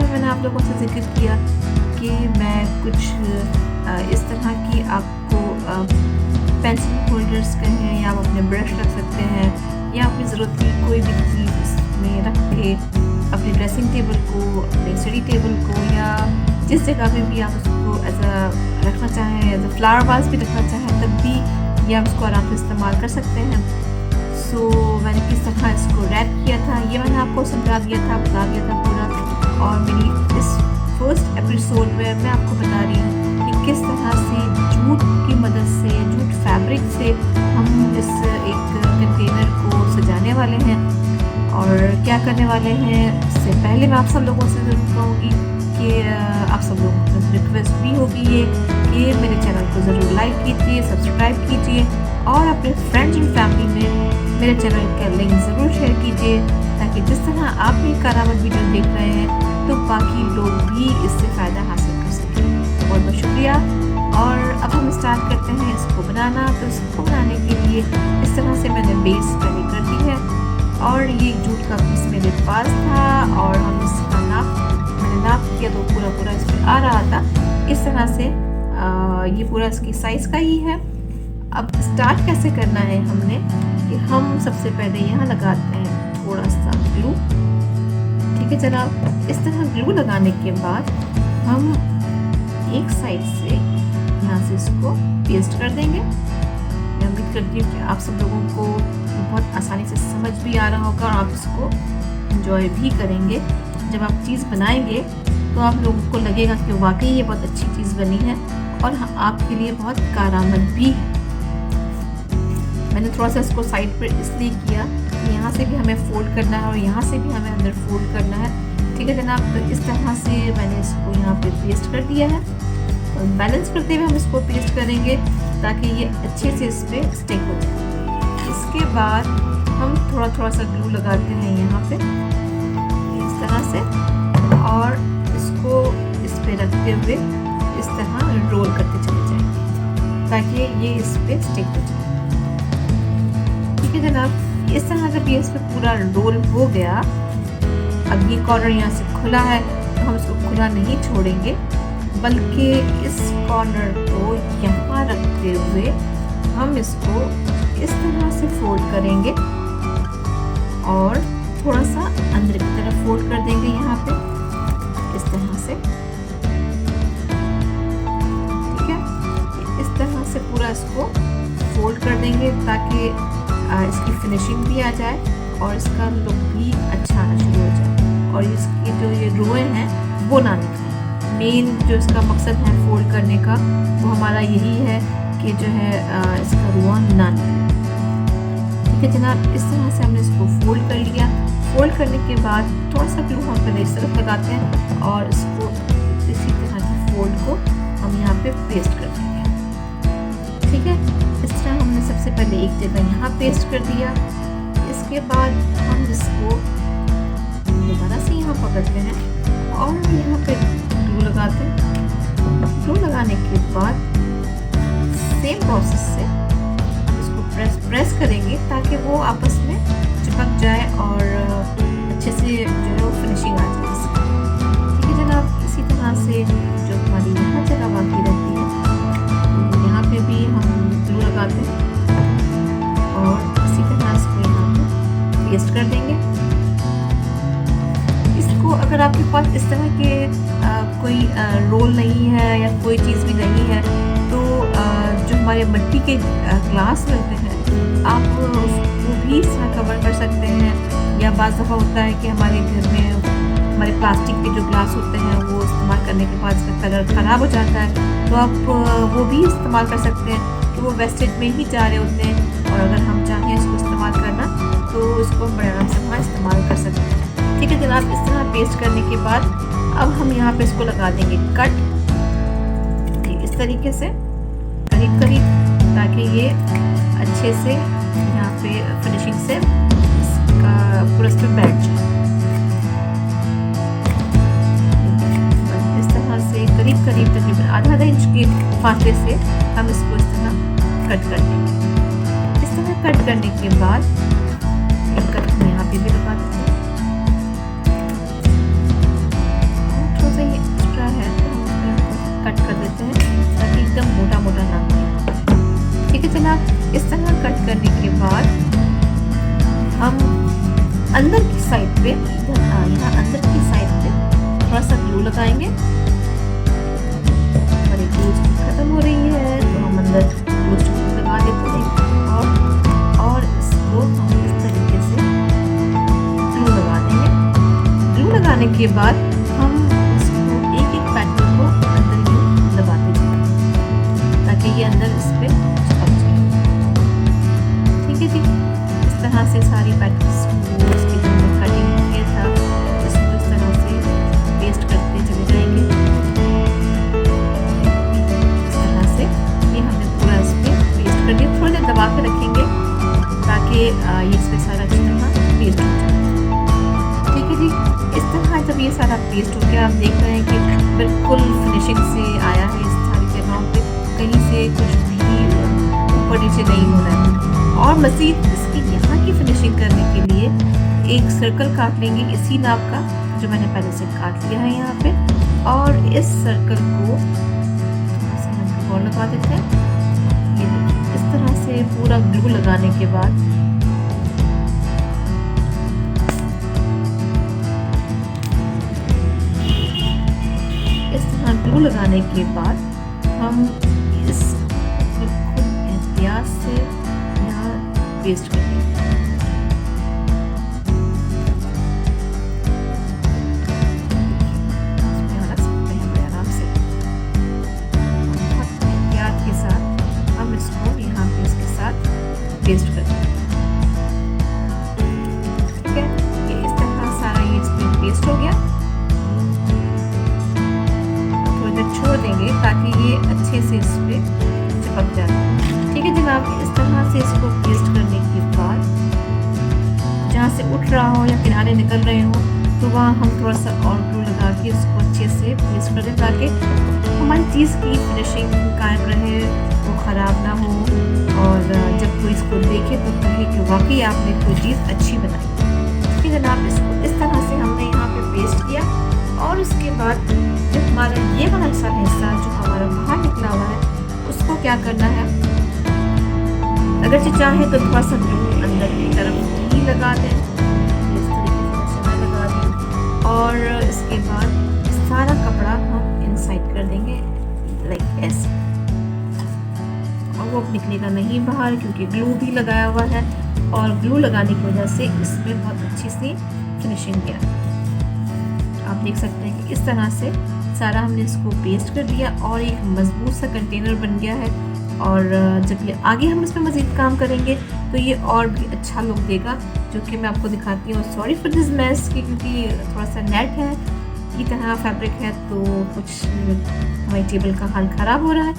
में मैंने आप लोगों से जिक्र किया कि मैं कुछ इस तरह की आपको पेंसिल होल्डर्स कहें या आप अपने ब्रश रख सकते हैं या अपनी ज़रूरत की कोई भी चीज़ इसमें रख के अपने ड्रेसिंग टेबल को, अपने स्टडी टेबल को या जिस जगह पे भी आप उसको एज अ रखना चाहें, एज अ फ्लावर वास भी रखना चाहें तब भी ये आप उसको आराम से इस्तेमाल कर सकते हैं। सो मैंने किस तरह इसको रैप किया था ये मैंने आपको समझा दिया था, बता दिया था पूरा। और मेरी इस फर्स्ट एपिसोड में मैं आपको बता रही हूँ कि किस तरह से जूट की मदद से, जूट फैब्रिक से हम इस एक कंटेनर को सजाने वाले हैं और क्या करने वाले हैं। इससे पहले मैं आप सब लोगों से ज़रूर कहूँगी कि आप सब लोगों को रिक्वेस्ट भी होगी ये कि मेरे चैनल को ज़रूर लाइक कीजिए, सब्सक्राइब कीजिए और अपने फ्रेंड्स एंड फैमिली में मेरे चैनल का लिंक ज़रूर शेयर कीजिए ताकि जिस तरह आप ये करामत वीडियो देख रहे हैं तो बाकी लोग भी इससे फ़ायदा हासिल कर सकें। बहुत बहुत शुक्रिया। और अब हम स्टार्ट करते हैं इसको बनाना। तो इसको बनाने के लिए इस तरह से मैंने बेस रेडी कर दी है और ये जूट का पीस मेरे पास था और हम इसका मैंने नाप किया तो पूरा इस पर आ रहा था। इस तरह से ये पूरा इसकी साइज़ का ही है। अब स्टार्ट कैसे करना है हमने कि हम सबसे पहले यहाँ लगाते हैं थोड़ा सा ग्लू। ठीक है जनाब, इस तरह ग्लू लगाने के बाद हम एक साइड से यहाँ से इसको पेस्ट कर देंगे। मैं उम्मीद करती हूँ कि आप सब लोगों को बहुत आसानी से समझ भी आ रहा होगा और आप इसको एंजॉय भी करेंगे। जब आप चीज़ बनाएंगे तो आप लोगों को लगेगा कि वाकई ये बहुत अच्छी चीज़ बनी है और आपके लिए बहुत कारआमद भी है। मैंने थोड़ा सा इसको साइड पर इसलिए किया कि यहाँ से भी हमें फोल्ड करना है और यहाँ से भी हमें अंदर फोल्ड करना है। ठीक है जनाब, तो इस तरह से मैंने इसको यहाँ पे पेस्ट कर दिया है और बैलेंस करते हुए हम इसको पेस्ट करेंगे ताकि ये अच्छे से इस पर स्टिक हो जाए। इसके बाद हम थोड़ा सा ग्लू लगाते हैं यहाँ पे इस तरह से और इसको इस पर रखते हुए इस तरह रोल करते चले जाएंगे ताकि ये इस पर स्टिक हो जाए। ठीक है जनाब, इस तरह जब ये इस पर पूरा रोल हो गया, अब ये कॉर्नर यहाँ से खुला है तो हम इसको खुला नहीं छोड़ेंगे बल्कि इस कॉर्नर को यहाँ रखते हुए हम इसको इस तरह से फोल्ड करेंगे और थोड़ा सा अंदर की तरफ फोल्ड कर देंगे यहाँ पे इस तरह से। ठीक है, इस तरह से पूरा इसको फोल्ड कर देंगे ताकि इसकी फिनिशिंग भी आ जाए और इसका लुक भी अच्छा आना शुरू हो जाए और इसकी जो ये रोएं हैं वो ना निकले। मेन जो इसका मकसद है फोल्ड करने का वो हमारा यही है कि जो है इसका रुआ ना निकले। ठीक है जनाब, इस तरह से हमने इसको फोल्ड कर लिया। फोल्ड करने के बाद थोड़ा सा ग्लू हम पहले इस तरफ लगाते हैं और इसको इसी तरह की फोल्ड को हम यहाँ पे पेस्ट कर देंगे। ठीक है, इस तरह हमने सबसे पहले एक जगह यहाँ पेस्ट कर दिया। इसके बाद हम इसको दोबारा से यहाँ पकड़ते हैं और यहाँ पे ग्लू लगाते हैं। ग्लू लगाने के बाद सेम प्रोसेस से इसको प्रेस करेंगे ताकि वो आपस में चिपक जाए और अच्छे से जो है वो फिनिशिंग आ जाए इसकी। ठीक है जनाब, इसी तरह से जो हमारी यहाँ जगह बाकी रहती है तो यहाँ पे भी हम ग्लू लगाते हैं और इसी तरह इसको यहाँ पे पेस्ट कर देंगे। इसको अगर आपके पास इस तरह के कोई रोल नहीं है या कोई चीज़ भी नहीं है तो जो हमारे मिट्टी के ग्लास मिलते हैं आप उसको भी इस तरह कवर कर सकते हैं। या बाज़ दफ़ा होता है कि हमारे घर में हमारे प्लास्टिक के जो ग्लास होते हैं वो इस्तेमाल करने के बाद इसका कलर ख़राब हो जाता है तो आप वो भी इस्तेमाल कर सकते हैं कि वो वेस्टेज में ही जा रहे होते हैं और अगर हम चाहें इसको इस्तेमाल करना तो इसको हम बड़े आराम से वहाँ इस्तेमाल कर सकते हैं। ठीक है जनाब, इस तरह पेस्ट करने के बाद अब हम यहाँ पे इसको लगा देंगे कट इस तरीके से करीब ताकि ये अच्छे से यहाँ पे फिनिशिंग से इसका पूरा इस पर बैठ जाए। इस तरह से करीब तकरीबन आधा इंच के फासले से हम इसको इस तरह कट कर देंगे। इस तरह कट करने के बाद एक कट हम यहाँ पे भी लगा देते हैं साइड पे यहाँ अंदर की साइड पे थोड़ा सा ग्लू लगाएंगे। हमारी ग्लू खत्म हो रही है तो हम अंदर ग्लू लगा देते हैं और इसको हम इस तरीके से ग्लू लगा देंगे। ग्लू लगाने के बाद हम इसको एक एक पैटर्न को अंदर ही दबाते जाएंगे ताकि ये अंदर इस पे चिपक जाए। ठीक है जी, इस तरह से सारी पैटर्न्स उसकी जो कटिंग किया था इसको इस तरह से पेस्ट करते चले जाएंगे। इस तरह से ये हमने पूरा इस पर पेस्ट कर दिया। थोड़ी देर दबा के रखेंगे ताकि ये इस पर सारा अच्छी तरह पेस्ट हो जाए। ठीक है जी, इस तरह जब ये सारा पेस्ट हो गया आप देख रहे हैं कि बिल्कुल फिनिशिंग से आया है। इस सारी जगहों पे कहीं से कुछ भी ऊपर नीचे नहीं हो रहा है। और मज़ीद इसकी यहाँ की फिनिशिंग करने के लिए एक सर्कल काट लेंगे इसी नाप का जो मैंने पहले से काट लिया है यहाँ पे, और इस सर्कल को थोड़ा सा हम और लगा देते हैं। ये देखिए इस तरह से पूरा ग्लू लगाने के बाद ग्लू लगाने के बाद हम इस बिल्कुल एहतियात से यहाँ पेस्ट करेंगे। इसमें लगा सकते हैं बड़े आराम से। बहुत एहतियात के साथ हम इसको यहाँ पे इसके साथ पेस्ट करेंगे। ठीक है, ये इस तरह सारा ये इसमें पेस्ट हो गया। छोड़ देंगे ताकि ये अच्छे से इस पे चिपक जाए। ठीक है जनाब, इस तरह से इसको पेस्ट करने के बाद जहाँ से उठ रहा हो या किनारे निकल रहे हो तो वहाँ हम थोड़ा सा और ग्लू लगा के इसको अच्छे से पेस्ट कर दें ताकि हमारी चीज़ की फिनिशिंग कायम रहे, वो ख़राब ना हो और जब कोई इसको देखे तो कहे कि वाकई आपने कोई चीज़ अच्छी बनाई। ठीक है जनाब, इसको इस तरह से हमने यहाँ पे पेस्ट किया और उसके बाद जो हमारा ये वाला हिस्सा जो हमारा बाहर निकला हुआ है उसको क्या करना है, अगर चाहे तो थोड़ा सा ग्लू अंदर की तरफ ही लगा दें। इस तरीके से मैं लगा दी और इसके बाद सारा कपड़ा हम इनसाइड कर देंगे लाइक ऐसे, और वो निकलेगा नहीं बाहर क्योंकि ग्लू भी लगाया हुआ है और ग्लू लगाने की वजह से इसमें बहुत अच्छी सी फिनिशिंग किया। आप देख सकते हैं कि इस तरह से सारा हमने इसको पेस्ट कर दिया और एक मजबूत सा कंटेनर बन गया है। और जब ये आगे हम इस पर मज़ीद काम करेंगे तो ये और भी अच्छा लुक देगा, जो कि मैं आपको दिखाती हूँ। सॉरी फॉर दिस मैस क्योंकि थोड़ा सा नेट है की तरह फैब्रिक है तो कुछ हमारी टेबल का हाल ख़राब हो रहा है,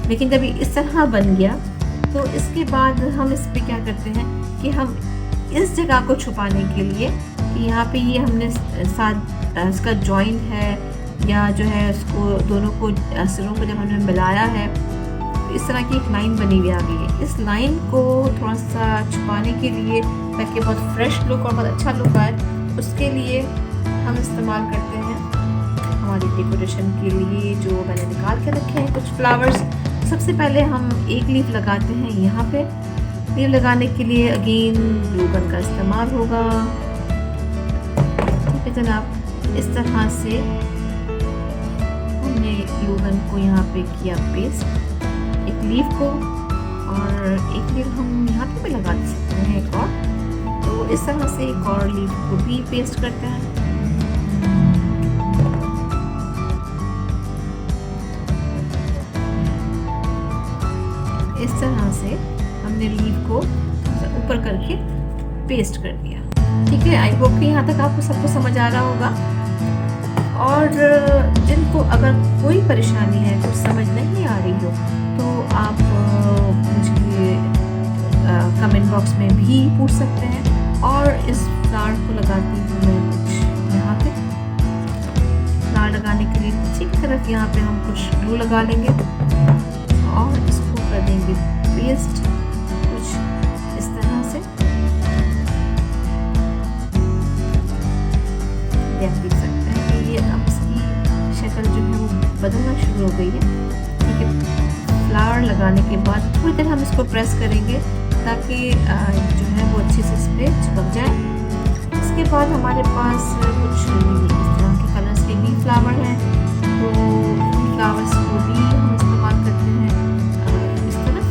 लेकिन जब ये इस तरह बन गया तो इसके बाद हम इस पर क्या करते हैं कि हम इस जगह को छुपाने के लिए कि यहाँ पे ये हमने साथ इसका जॉइंट है या जो है उसको दोनों को सिरों को जब हमने मिलाया है तो इस तरह की एक लाइन बनी हुई आ गई है। इस लाइन को थोड़ा सा छुपाने के लिए ताकि बहुत फ्रेश लुक और बहुत अच्छा लुक आए, उसके लिए हम इस्तेमाल करते हैं हमारी डेकोरेशन के लिए जो मैंने निकाल के रखे हैं कुछ फ्लावर्स। सबसे पहले हम एक लीफ लगाते हैं यहाँ पे। लीफ लगाने के लिए अगेन ग्लू गन का इस्तेमाल होगा। ठीक है जनाब, इस तरह से हमने ग्लू गन को यहाँ पे किया पेस्ट एक लीफ को, और एक लीफ हम यहाँ पे भी लगा सकते हैं एक और। तो इस तरह से एक और लीफ को भी पेस्ट करते हैं। इस तरह से हमने लीफ को ऊपर करके पेस्ट कर दिया। ठीक है, आई होप कि यहाँ तक आपको सबको समझ आ रहा होगा। और जिनको अगर कोई परेशानी है, कुछ समझ नहीं आ रही हो तो आप मुझे कमेंट बॉक्स में भी पूछ सकते हैं। और इस फ्लावर को लगाती हूँ मैं कुछ यहाँ पे। फ्लावर लगाने के लिए पीछे की तरफ यहाँ पे हम कुछ ग्लू लगा लेंगे और इसको कर देंगे पेस्ट कुछ इस तरह से। आप देख सकते हैं कि ये अब इसकी शक्ल जो है वो बदलना शुरू हो गई है। ठीक है, फ्लावर लगाने के बाद थोड़ी देर हम इसको प्रेस करेंगे ताकि जो है वो अच्छे से इस पर चिपक जाए। इसके उसके बाद हमारे पास कुछ इस तरह के कलर्स के भी फ्लावर हैं, तो इन फ्लावर्स को भी हम इस्तेमाल करते हैं इस तरफ।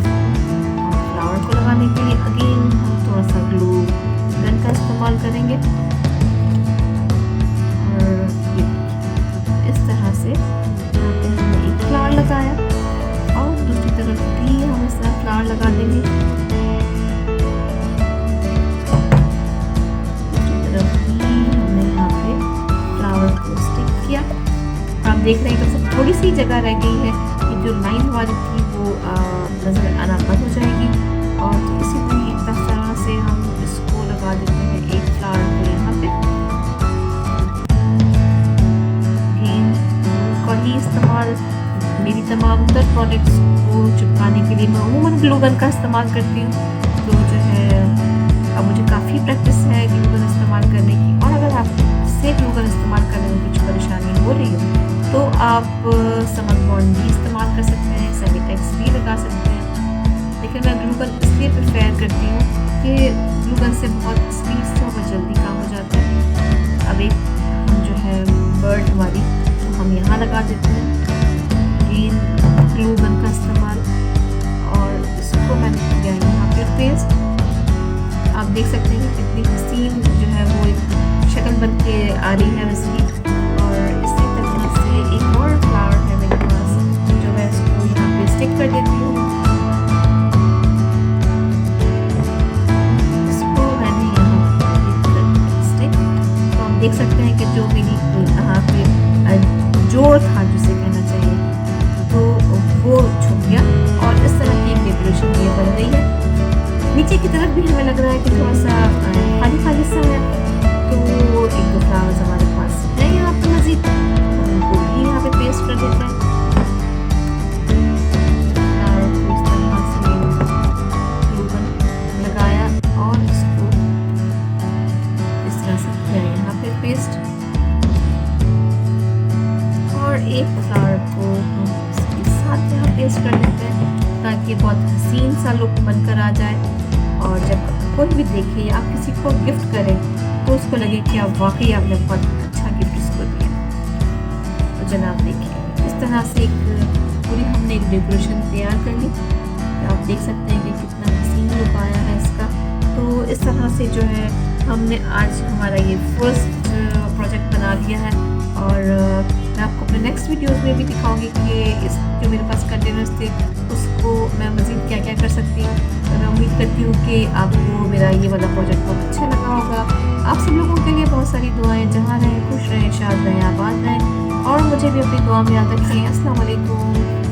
और फ्लावर को लगाने के लिए अगेन हम थोड़ा सा ग्लू गन का इस्तेमाल करेंगे। और ये इस तरह से यहाँ पे हमने एक फ्लावर लगाया और दूसरी तरफ भी हम इस तरह फ्लावर लगा देंगे। दूसरी तरफ भी हमने यहाँ पे फ्लावर को स्टिक किया। आप देख रहे हैं कि सब थोड़ी सी जगह रह गई है, ये जो लाइन हमारी थी वो नज़र आना बंद हो जाएगी। और इसी तरह से हम इसको लगा देते हैं एक फ्लावर को यहाँ पे। ही इस्तेमाल मेरी तमाम तर प्रोडक्ट्स को चिपकाने के लिए मैं अमूमन ग्लू गन का इस्तेमाल करती हूँ। तो जो है अब मुझे काफ़ी प्रैक्टिस है ग्लू गन इस्तेमाल करने की। और अगर आप से ग्लू गन इस्तेमाल करने में कुछ परेशानी हो रही हो तो आप समन बॉन्ड भी इस्तेमाल कर सकते हैं, सेमीटेक्स भी लगा सकते हैं। लेकिन मैं ग्लू गन इसलिए प्रेफर करती हूँ कि ग्लू गन से बहुत स्पीड से और जल्दी काम हो जाता है। अब एक हम जो है बर्ड वाली हम यहाँ लगा देते हैं ग्रीन ग्लू गन का इस्तेमाल। और इसको मैंने किया यहाँ पे पेस्ट। आप देख सकते हैं कि कितनी हसीन जो है वो एक शक्ल बन के आ रही है इसकी। और इसी तरह से एक और फ्लावर है मेरे पास जो मैं इसको यहाँ पे स्टिक कर देती हूँ। इसको मैंने यहाँ पे स्टिक, तो आप देख सकते हैं कि जो मेरी यहाँ पे जोड़ था जिसे कहना चाहिए तो वो छुप गया। और इस तरह की एक डेकोरेशन ये बन गई है। नीचे की तरफ भी हमें लग रहा है कि थोड़ा सा खाली खाली सा है, तो एक दो फ्लावर्स हमारे पास है यहाँ पे मज़ीद, उनको भी यहाँ पे पेस्ट कर देते हैं। फ्लावर को इस तरह से ग्लू गन लगाया और इसको इस तरह से किया यहाँ पे पेस्ट। एक फ्लावर को हम इसके साथ यहाँ पेस्ट कर देते हैं ताकि बहुत हसीन सा लुक बनकर आ जाए। और जब कोई भी देखे या आप किसी को गिफ्ट करें तो उसको लगे कि आप वाकई आपने बहुत अच्छा गिफ्ट इसको दिया। तो जनाब देखिए इस तरह से एक पूरी हमने एक डेकोरेशन तैयार कर ली। तो आप देख सकते हैं कि कितना हसीन लुक आया है इसका। तो इस तरह से जो है हमने आज हमारा ये फर्स्ट प्रोजेक्ट बना लिया है। और मैं आपको अपने नेक्स्ट वीडियोस में भी दिखाऊंगी कि इस जो मेरे पास कंटेनर्स थे उसको मैं मज़ीद क्या क्या कर सकती हूँ। तो मैं उम्मीद करती हूँ कि आपको मेरा ये वाला प्रोजेक्ट बहुत अच्छा लगा होगा। आप सब लोगों के लिए बहुत सारी दुआएं, जहाँ रहें खुश रहें, शाद रहें, आबाद रहें और मुझे भी अपनी दुआ में याद रखें। अस्सलाम वालेकुम।